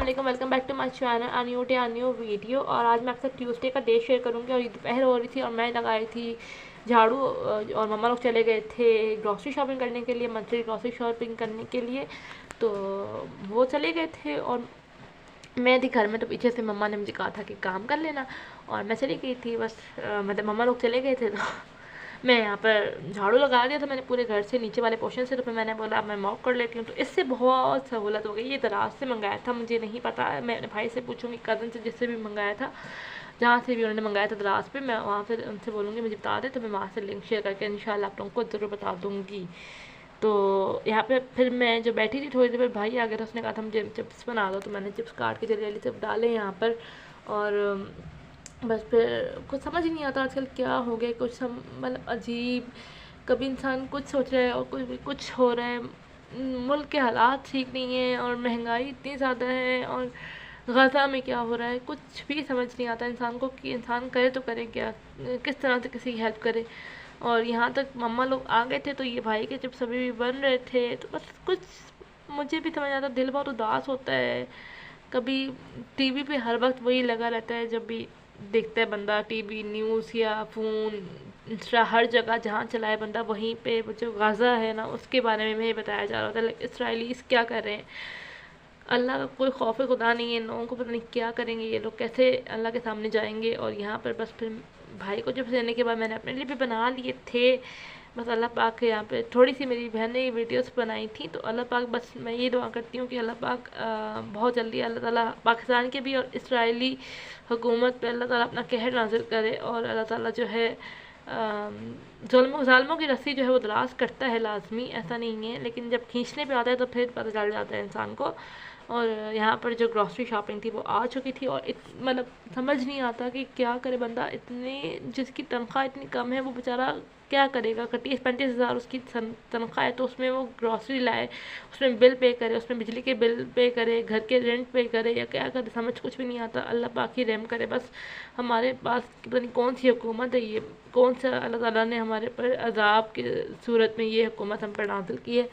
वालेकुम, welcome back to my channel new video. और आज मैं आपसे ट्यूसडे का डे शेयर करूंगी। और दोपहर हो रही थी और मैं लगाई थी झाड़ू, और मम्मा लोग चले गए थे ग्रॉसरी शॉपिंग करने के लिए, मंथली ग्रॉसरी शॉपिंग करने के लिए। तो वो चले गए थे और मैं थी घर में। तो पीछे से मम्मा ने मुझे कहा था कि काम कर लेना, और मैं चली गई थी बस। मतलब मम्मा लोग चले गए थे तो मैं यहाँ पर झाड़ू लगा दिया था मैंने पूरे घर से, नीचे वाले पोर्शन से। तो फिर मैंने बोला अब मैं मॉप कर लेती हूँ। तो इससे बहुत सहूलत हो गई। ये दराज से मंगाया था, मुझे नहीं पता, मैं अपने भाई से पूछूंगी, कज़न से, जिससे भी मंगाया था, जहाँ से भी उन्होंने मंगाया था दराज पे, मैं वहाँ से उनसे बोलूँगी मुझे बता दे। तो मैं वहाँ से लिंक शेयर करके इंशाल्लाह आप लोगों को ज़रूर बता दूँगी। तो यहाँ पे फिर मैं जो बैठी थी थोड़ी देर, फिर भाई आ गया था, उसने कहा था मुझे चिप्स बना दो। तो मैंने चिप्स काट के जल्दी जल्दी से डाले यहाँ पर। और बस फिर कुछ समझ ही नहीं आता आजकल क्या हो गया, कुछ मतलब अजीब। कभी इंसान कुछ सोच रहा है और कुछ हो रहा है। मुल्क के हालात ठीक नहीं है और महंगाई इतनी ज़्यादा है, और गज़ा में क्या हो रहा है कुछ भी समझ नहीं आता इंसान को कि इंसान करे तो करे क्या, किस तरह से किसी की हेल्प करे। और यहाँ तक मम्मा लोग आ गए थे तो ये भाई के चिप्स अभी भी बन रहे थे। तो बस कुछ मुझे भी समझ आता, दिल बहुत उदास होता है। कभी टीवी पे हर वक्त वही लगा रहता है, जब भी देखता है बंदा टीवी, न्यूज़ या फ़ोन, इंस्टा, हर जगह जहाँ चलाए बंदा वहीं पे वो जो गाज़ा है ना उसके बारे में हमें बताया जा रहा होता है। इसराइलीज़ क्या कर रहे हैं, अल्लाह का कोई खौफ खुदा नहीं है इन लोगों को, पता नहीं क्या करेंगे ये लोग, कैसे अल्लाह के सामने जाएंगे। और यहाँ पर बस फिर भाई को जब देने के बाद मैंने अपने लिए भी बना लिए थे। बस अल्लाह पाक के यहाँ पे थोड़ी सी मेरी बहन ने वीडियोस बनाई थी, तो अल्लाह पाक, बस मैं ये दुआ करती हूँ कि अल्लाह पाक बहुत जल्दी अल्लाह ताला पाकिस्तान के भी और इसराइली हुकूमत पे अल्लाह ताला अपना कहर नाजिल करे। और अल्लाह ताला जो है ज़ालिमों की रस्सी जो है वो दराज करता है लाजमी, ऐसा नहीं है, लेकिन जब खींचने पे आता है तो फिर पता चल जाता है इंसान को। और यहाँ पर जो ग्रॉसरी शॉपिंग थी वो आ चुकी थी, और मतलब समझ नहीं आता कि क्या करे बंदा, इतने जिसकी तनख्वाह इतनी कम है वो बेचारा क्या करेगा। 30-35 हज़ार उसकी तनख्वाह है, तो उसमें वो ग्रॉसरी लाए, उसमें बिल पे करे, उसमें बिजली के बिल पे करे, घर के रेंट पे करे, या क्या करे, समझ कुछ भी नहीं आता। अल्लाह पाक ही रहम करे बस। हमारे पास पता नहीं कौन सी हुकूमत है ये, कौन सा अल्लाह ताला ने हमारे पर अजाब की सूरत में ये हुकूमत हम पर नाजिल की है।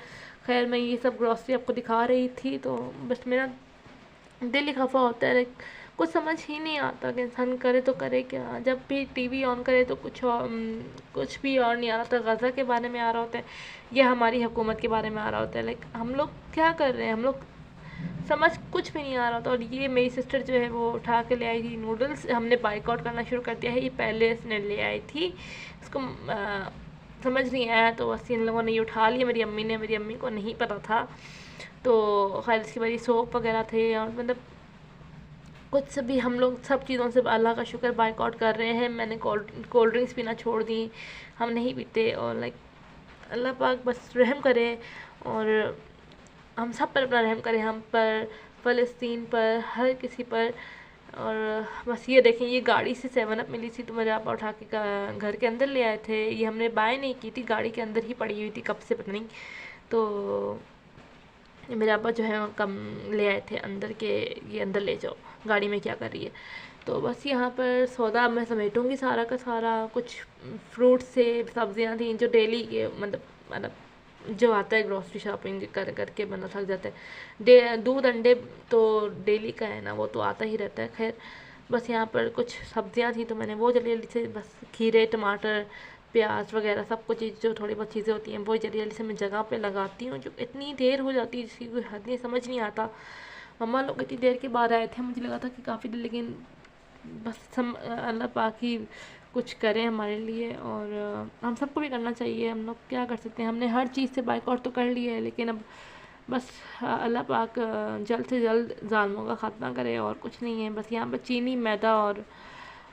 खैर मैं ये सब ग्रॉसरी आपको दिखा रही थी, तो बस मेरा दिल ही खफा होता है। कुछ समझ ही नहीं आता कि इंसान करे तो करे क्या। जब भी टीवी ऑन करे तो कुछ भी और नहीं आ रहा था, गज़ा के बारे में आ रहा होता है या हमारी हुकूमत के बारे में आ रहा होता है। हम लोग क्या कर रहे हैं, हम लोग समझ कुछ भी नहीं आ रहा था। और ये मेरी सिस्टर जो है वो उठा के ले आई थी नूडल्स, हमने बाइकआउट करना शुरू कर दिया है। ये पहले इसने ले आई थी, इसको समझ नहीं आया, तो बस इन लोगों ने ये उठा लिया, मेरी अम्मी ने, मेरी अम्मी को नहीं पता था। तो खैर इसके बाद ये सोप वगैरह थे, और मतलब कुछ भी हम लोग सब चीज़ों से अल्लाह का शुक्र बाइकआउट कर रहे हैं। मैंने कोल्ड ड्रिंक्स पीना छोड़ दी, हम नहीं पीते। और अल्लाह पाक बस रहम करे, और हम सब पर अपना रहम करे, हम पर, फ़लस्तीन पर, हर किसी पर। और बस ये देखें, ये गाड़ी से 7 अप मिली थी, तो मेरे पापा उठा के घर के अंदर ले आए थे। ये हमने बाय नहीं की थी, गाड़ी के अंदर ही पड़ी हुई थी कब से पता नहीं। तो मेरे पापा जो है कम ले आए थे अंदर के, ये अंदर ले जाओ, गाड़ी में क्या कर रही है। तो बस यहाँ पर सौदा मैं समेटूँगी सारा का सारा। कुछ फ्रूट से सब्जियाँ थी जो डेली के मतलब जो आता है ग्रॉसरी शॉपिंग कर करके बंदा थक जाता है। दूध अंडे तो डेली का है ना, वो तो आता ही रहता है। खैर बस यहाँ पर कुछ सब्जियाँ थी, तो मैंने वो जल्दी जल्दी से, बस खीरे, टमाटर, प्याज वगैरह सब कुछ जो थोड़ी बहुत चीज़ें होती हैं वो जल्दी जल्दी से मैं जगह पे लगाती हूँ। जो इतनी देर हो जाती है जिसकी कोई हद नहीं, समझ नहीं आता। मम्मा लोग इतनी देर के बाद आए थे, मुझे लगा था कि काफ़ी देर, लेकिन बस अल्लाह पाक ही कुछ करें हमारे लिए। और हम सबको भी करना चाहिए। हम लोग क्या कर सकते हैं, हमने हर चीज़ से बाइकआउट तो कर लिया है, लेकिन अब बस अल्लाह पाक जल्द से जल्द ज़ालिमों का ख़ात्मा करे, और कुछ नहीं है। बस यहाँ पर चीनी, मैदा और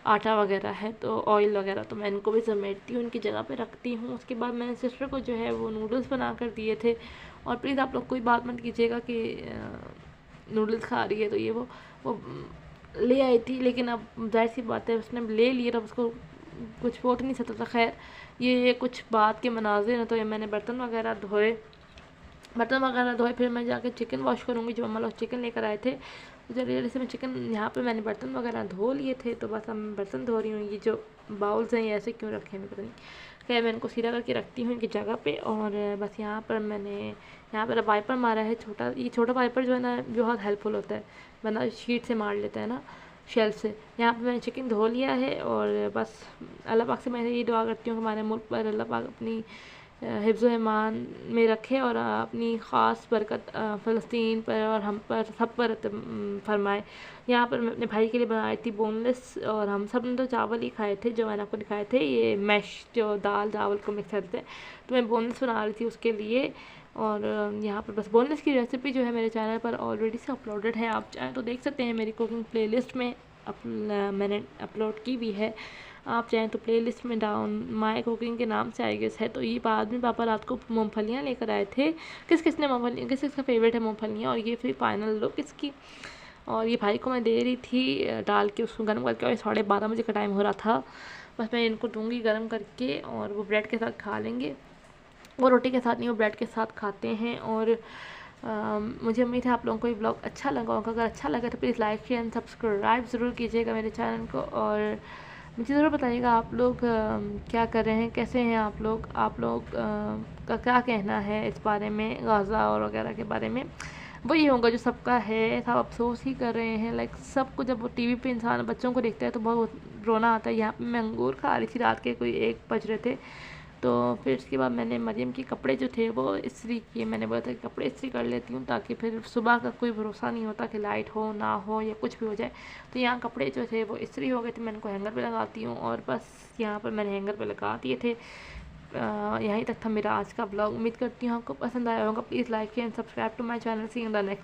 आटा वगैरह है, तो ऑयल वगैरह तो मैं इनको भी समेटती हूँ, इनकी जगह पे रखती हूँ। उसके बाद मैंने सिस्टर को जो है वो नूडल्स बना कर दिए थे। और प्लीज़ आप लोग कोई बात मत कीजिएगा कि नूडल्स खा रही है, तो ये वो ले आई थी, लेकिन अब जाहिर सी बात है उसने ले लिया, तब उसको कुछ बोल नहीं सकता था। खैर ये कुछ बात के मनाजिर हैं। तो ये मैंने बर्तन वगैरह धोए, फिर मैं जाके चिकन वॉश करूँगी। जो मम्मा लोग चिकन लेकर आए थे, तो जल्दी जल्दी से मैं चिकन, यहाँ पे मैंने बर्तन वगैरह धो लिए थे, तो बस अब मैं बर्तन धो रही हूँ। ये जो बाउल्स हैं ये ऐसे क्यों रखे हैं पता नहीं। खैर मैं इनको सीधा करके रखती हूँ इनकी जगह पे। और बस यहाँ पर मैंने यहाँ पर वाइपर मारा है छोटा, ये छोटा वाइपर जो है ना बहुत हेल्पफुल होता है, वरना शीट से मार लेता है ना शेल्फ से। यहाँ पे मैंने चिकन धो लिया है और बस अल्लाह पाक से मैं ये दुआ करती हूँ कि हमारे मुल्क पर अल्लाह पाक अपनी हिफ्ज़ व ईमान में रखे और अपनी ख़ास बरकत फ़लस्तीन पर और हम पर सब पर फरमाए। यहाँ पर मैं अपने भाई के लिए बनाई थी बोनलेस, और हम सब ने तो चावल ही खाए थे जो मैंने आपको दिखाए थे, ये मैश जो दाल चावल को मिक्स करते हैं, तो मैं बोनलेस बना रही थी उसके लिए। और यहाँ पर बस बोनलेस की रेसिपी जो है मेरे चैनल पर ऑलरेडी से अपलोडेड है, आप चाहें तो देख सकते हैं, मेरी कुकिंग प्लेलिस्ट में मैंने अपलोड की भी है। आप चाहें तो प्लेलिस्ट में डाउन माय कुकिंग के नाम से आई गेस है। तो ये बाद में पापा रात को मूंगफलियाँ लेकर आए थे, किस किस ने मूंगफलियाँ, किस किसका फेवरेट है मूंगफलियाँ, और ये फिर फाइनल लुक इसकी। और ये भाई को मैं दे रही थी डाल के उसको गर्म करके, और 12:30 बजे का टाइम हो रहा था। बस मैं इनको दूँगी गर्म करके और वो ब्रेड के साथ खा लेंगे। वो रोटी के साथ नहीं, वो ब्रेड के साथ खाते हैं। और मुझे उम्मीद है आप लोगों को ये ब्लॉग अच्छा लगा होगा। अगर अच्छा लगा तो please like share and subscribe ज़रूर कीजिएगा मेरे चैनल को। और मुझे ज़रूर बताइएगा आप लोग क्या कर रहे हैं, कैसे हैं आप लोग का क्या कहना है इस बारे में, गाज़ा और वगैरह के बारे में। वही होगा जो सबका है, सब अफसोस ही कर रहे हैं। लाइक सबको जब वो टीवी पे इंसान बच्चों को देखता है तो बहुत रोना आता है। यहाँ पे मैं अंगूर खा रही थी, रात के कोई 1 बज रहे थे, तो फिर उसके बाद मैंने मरियम के कपड़े जो थे वो इस्त्री किए। मैंने बोला था कि कपड़े इस्त्री कर लेती हूँ ताकि फिर सुबह का कोई भरोसा नहीं होता कि लाइट हो ना हो या कुछ भी हो जाए। तो यहाँ कपड़े जो थे वो इस्त्री हो गए थे, मैं इनको हैंगर पे लगाती हूँ। और बस यहाँ पर मैंने हैंगर पे लगा दिए थे। यहीं तक था मेरा आज का ब्लॉग। उम्मीद करती हूँ आपको पसंद आया होगा। Please like and subscribe to my channel. See in the next.